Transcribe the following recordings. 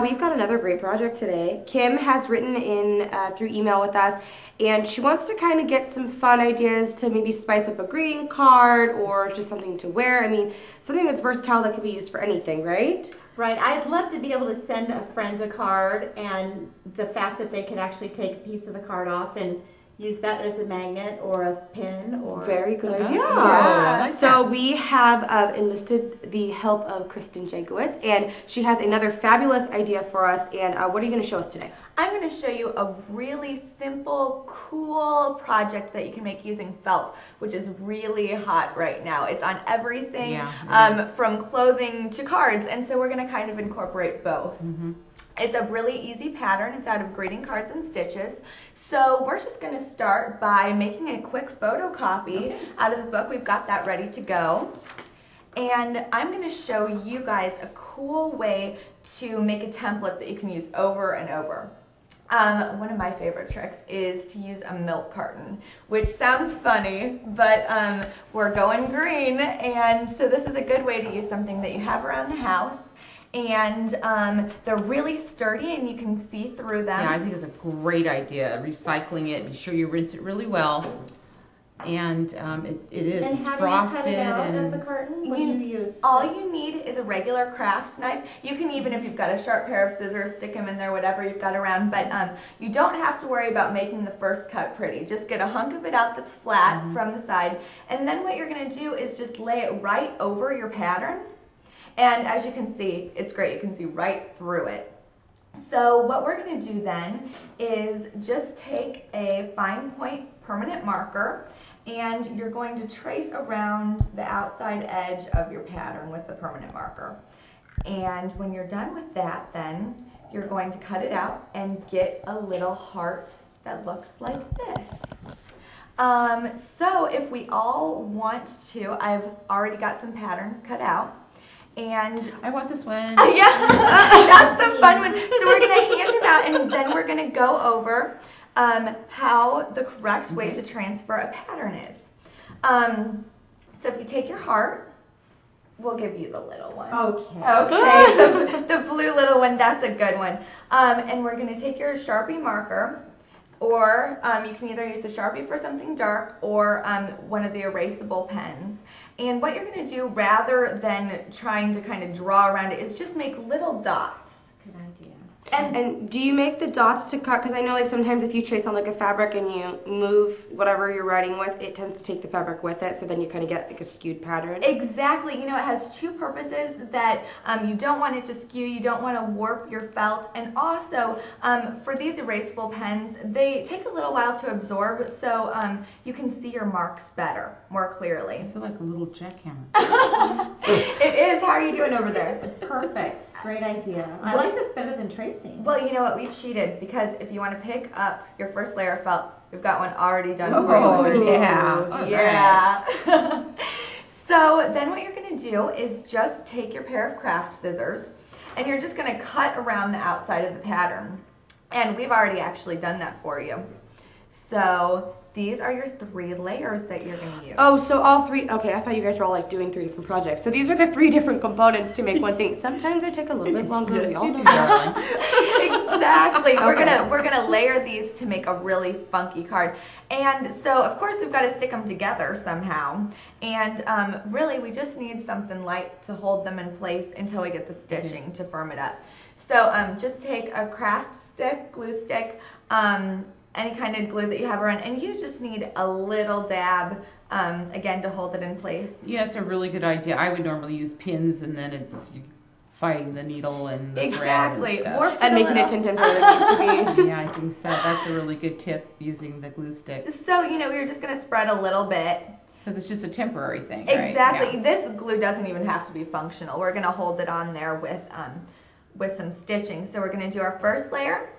we've got another great project today. Kim has written in through email with us, and she wants to kind of get some fun ideas to maybe spice up a greeting card or just something to wear. I mean, something that's versatile that could be used for anything, right? Right. I'd love to be able to send a friend a card, and the fact that they could actually take a piece of the card off and use that as a magnet or a pin or very good something. idea. Yeah. Like so we have enlisted the help of Sharon Jankowicz, and she has another fabulous idea for us. And what are you going to show us today? I'm going to show you a really simple, cool project that you can make using felt, which is really hot right now. It's on everything, from clothing to cards, and so we're going to kind of incorporate both. It's a really easy pattern. It's out of greeting cards and stitches. So we're just going to start by making a quick photocopy out of the book. We've got that ready to go. And I'm going to show you guys a cool way to make a template that you can use over and over. One of my favorite tricks is to use a milk carton, which sounds funny, but we're going green, and so this is a good way to use something that you have around the house. And they're really sturdy and you can see through them. Yeah, I think it's a great idea. Recycling it, be sure you rinse it really well. And it's how frosted. Do you cut it out of the carton? What do you use? All you need is a regular craft knife. You can even, if you've got a sharp pair of scissors, stick them in there, whatever you've got around. But you don't have to worry about making the first cut pretty. Just get a hunk of it out that's flat from the side. And then what you're going to do is just lay it right over your pattern. And as you can see, it's great. You can see right through it. So what we're going to do then is just take a fine point permanent marker, and you're going to trace around the outside edge of your pattern with the permanent marker. And when you're done with that, then you're going to cut it out and get a little heart that looks like this. So if we all want to, I've already got some patterns cut out. And I want this one. Yeah, that's the fun one. So we're going to hand them out, and then we're going to go over how the correct way to transfer a pattern is. So if you take your heart, we'll give you the little one. Okay. Okay, the blue little one, that's a good one. And we're going to take your Sharpie marker, or you can either use a Sharpie for something dark or one of the erasable pens. And what you're going to do, rather than trying to kind of draw around it, is just make little dots. Good idea. And do you make the dots to cut? Because I know like sometimes if you trace on like a fabric and you move whatever you're writing with, it tends to take the fabric with it, so then you kind of get like a skewed pattern. Exactly. You know, it has two purposes, that you don't want it to skew, you don't want to warp your felt, and also for these erasable pens, they take a little while to absorb, so you can see your marks better, more clearly. I feel like a little jackhammer. It is. How are you doing over there? Perfect. Great idea. I like this better than tracing. Well, you know what? We cheated, because if you want to pick up your first layer of felt, we've got one already done for you. Oh, yeah. Yeah. So then what you're going to do is just take your pair of craft scissors, and you're just going to cut around the outside of the pattern. And we've already actually done that for you. So these are your 3 layers that you're going to use. Oh, so all 3, okay, I thought you guys were all like doing 3 different projects. So these are the 3 different components to make one thing. Sometimes they take a little bit longer. Yes, we all you know do, that. darling. Exactly. Okay. We're gonna layer these to make a really funky card. And so of course we've got to stick them together somehow. And really we just need something light to hold them in place until we get the stitching to firm it up. So just take a craft stick, glue stick, any kind of glue that you have around, and you just need a little dab, again, to hold it in place. Yeah, it's a really good idea. I would normally use pins, and then it's fighting the needle and the thread and stuff. And making it 10 times harder than it needs to be. Yeah, I think so. That's a really good tip, using the glue stick. So, you know, you're just going to spread a little bit. Because it's just a temporary thing, right? Exactly. Yeah. This glue doesn't even have to be functional. We're going to hold it on there with some stitching. So we're going to do our first layer,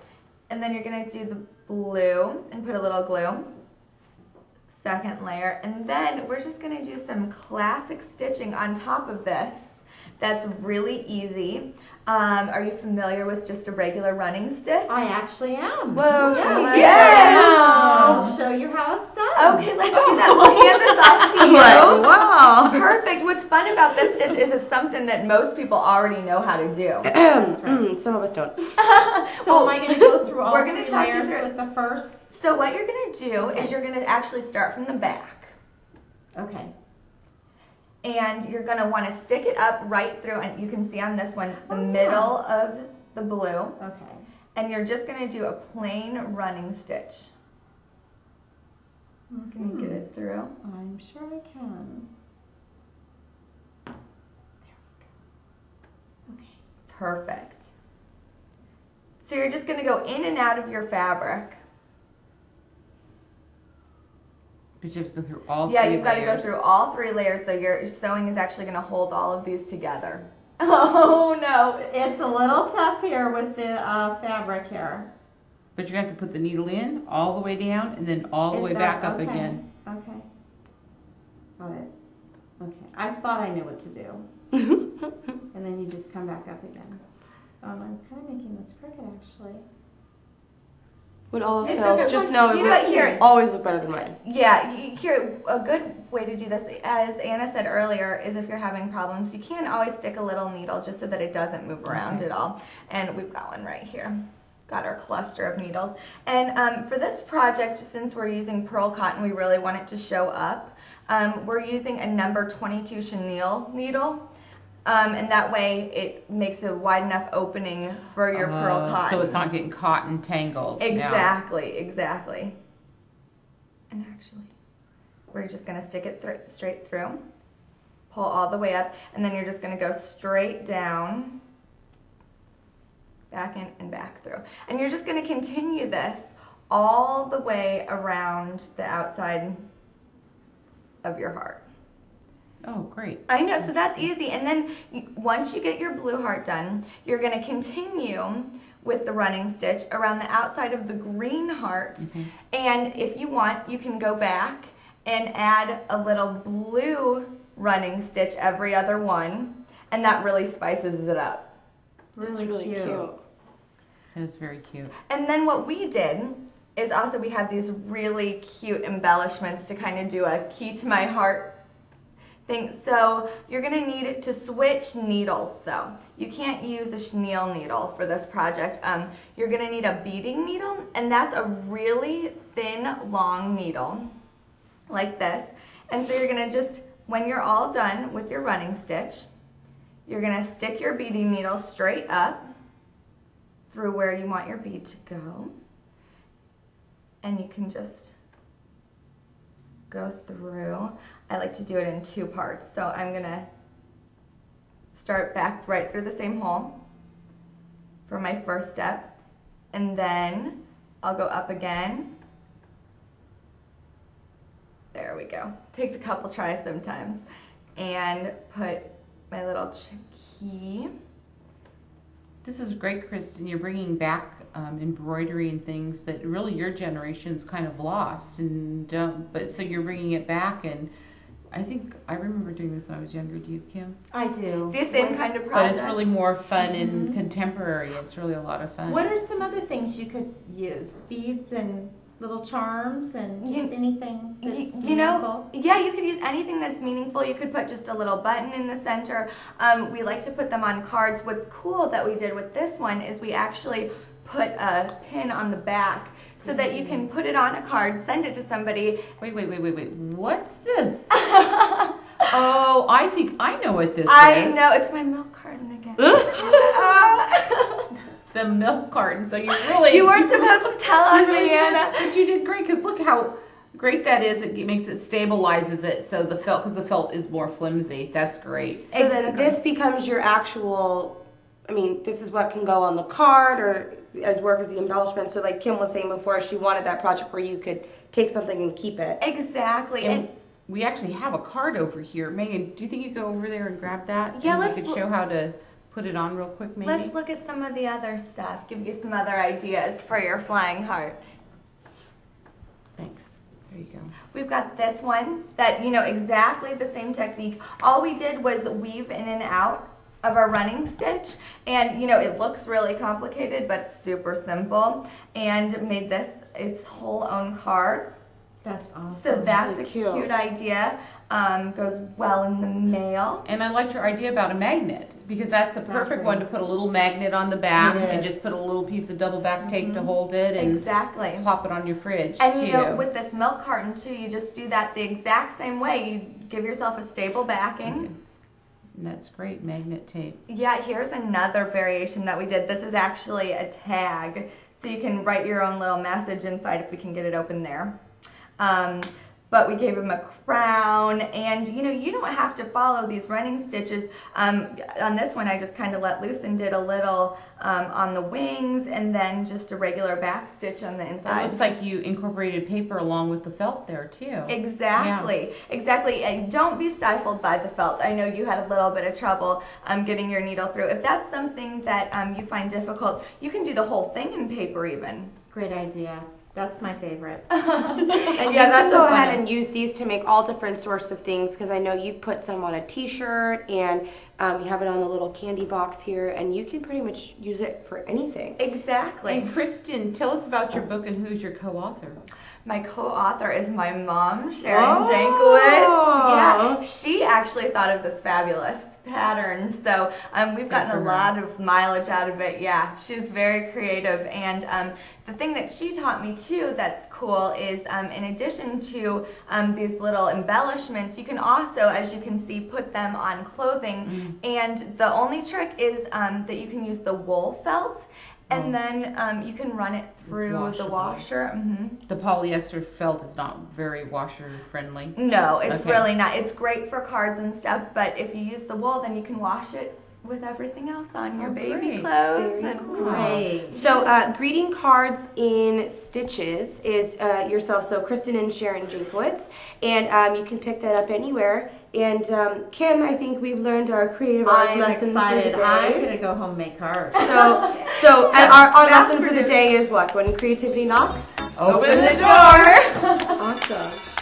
and then you're going to do the blue and put a little glue. Second layer, and then we're just going to do some classic stitching on top of this that's really easy. Are you familiar with just a regular running stitch? I actually am. Whoa, Yes. so Yes. I'll show you how it's done. Okay, let's do that. We'll hand this off to you. Right. Wow. Perfect. What's fun about this stitch is it's something that most people already know how to do. Some of us don't. So am I going to go through all We're gonna three talk you layers through- with the first? So what you're going to do is you're going to actually start from the back. Okay. And you're going to want to stick it up right through, and you can see on this one, the Oh, middle of the blue. Okay. And you're just going to do a plain running stitch. Can you get it through? I'm sure I can. There we go. Okay. Perfect. So you're just going to go in and out of your fabric. But you have to go through all Yeah, three you've got to go layers. through all 3 layers, so your sewing is actually going to hold all of these together. Oh no. It's a little tough here with the fabric here. But you have to put the needle in all the way down and then all the Is way that back up okay? again. Okay. Got it. Okay. I thought I knew what to do. And then you just come back up again. I'm kind of making this crooked actually. With all else It's fails, okay. just know You it know what, here- will always look better than mine. Yeah, here, a good way to do this, as Anna said earlier, is if you're having problems, you can always stick a little needle just so that it doesn't move around at all. And we've got one right here. Got our cluster of needles. And for this project, since we're using pearl cotton, we really want it to show up. We're using a number 22 chenille needle. And that way it makes a wide enough opening for your pearl cotton. So it's not getting caught and tangled. Exactly, exactly. And actually, we're just going to stick it straight through, pull all the way up, and then you're just going to go straight down, back in and back through. And you're just going to continue this all the way around the outside of your heart. Oh, great. I know, so that's easy. And then once you get your blue heart done, you're going to continue with the running stitch around the outside of the green heart. Mm-hmm. And if you want, you can go back and add a little blue running stitch every other one, and that really spices it up. It's really cute. That is very cute. And then what we did is also we have these really cute embellishments to kind of do a key to my heart thing. So you're going to need to switch needles though. You can't use a chenille needle for this project. You're going to need a beading needle, and that's a really thin, long needle like this. And so you're going to just, when you're all done with your running stitch, you're going to stick your beading needle straight up through where you want your bead to go. And you can just go through. I like to do it in 2 parts. So I'm going to start back right through the same hole for my first step. And then I'll go up again. There we go. Takes a couple tries sometimes. And put my little key. This is great, Kristen. You're bringing back embroidery and things that really your generation's kind of lost, and but so you're bringing it back. And I think I remember doing this when I was younger. Do you, Kim? I do. The same kind of But project. it's really more fun and contemporary. It's really a lot of fun. What are some other things you could use? Beads and little charms and just anything that's you know, yeah, you could use anything that's meaningful. You could put just a little button in the center. We like to put them on cards. What's cool that we did with this one is we actually put a pin on the back so that you can put it on a card, send it to somebody. Wait. What's this? Oh, I think I know what this I is. know, it's my milk carton again. The milk carton. So you really You weren't supposed to tell on me, Anna. But you did great, because look how great that is. It makes it, stabilizes it, so the felt, because the felt is more flimsy. That's great. So then this becomes your actual, I mean, this is what can go on the card or as work as the embellishment. So like Kim was saying before, she wanted that project where you could take something and keep it. Exactly. And we actually have a card over here. Megan, do you think you could go over there and grab that? Yeah, and let's you could show how to put it on real quick, maybe? Let's look at some of the other stuff. Give you some other ideas for your flying heart. Thanks. There you go. We've got this one that, you know, exactly the same technique. All we did was weave in and out of our running stitch, and you know, it looks really complicated but super simple, and made this its whole own card. That's awesome. So that's really a cute idea. Goes well in the mail. And I liked your idea about a magnet, because that's a perfect one to put a little magnet on the back and just put a little piece of double back tape to hold it and plop it on your fridge And too. you know, with this milk carton too, you just do that the exact same way. You give yourself a stable backing. And that's great, magnet tape. Yeah, here's another variation that we did. This is actually a tag, so you can write your own little message inside if we can get it open there. But we gave him a crown, and you know, you don't have to follow these running stitches. On this one, I just kind of let loose and did a little on the wings, and then just a regular back stitch on the inside. It looks like you incorporated paper along with the felt there too. Exactly, exactly. And don't be stifled by the felt. I know you had a little bit of trouble getting your needle through. If that's something that you find difficult, you can do the whole thing in paper even. Great idea. That's my favorite. And yeah, that's go ahead and use these to make all different sorts of things, because I know you've put some on a t-shirt, and you have it on a little candy box here, and you can pretty much use it for anything. Exactly. And Kristen, tell us about your book and who's your co-author. My co-author is my mom, Sharon Jankowicz. Yeah, she actually thought of this fabulous pattern, so we've gotten a lot of mileage out of it. Yeah, she's very creative, and the thing that she taught me too that's cool is in addition to these little embellishments, you can also, as you can see, put them on clothing, and the only trick is that you can use the wool felt, and then you can run it through the washer. The polyester felt is not very washer friendly. No, it's really not. It's great for cards and stuff, but if you use the wool, then you can wash it with everything else on your baby clothes. Great. So greeting cards in stitches is yourself, so Kristen and Sharon Jankowicz, and you can pick that up anywhere. And Kim, I think we've learned our creative arts lesson for the day. I'm gonna go home and make cards. So and our lesson for the day is what? When creativity knocks, Open the door. Awesome.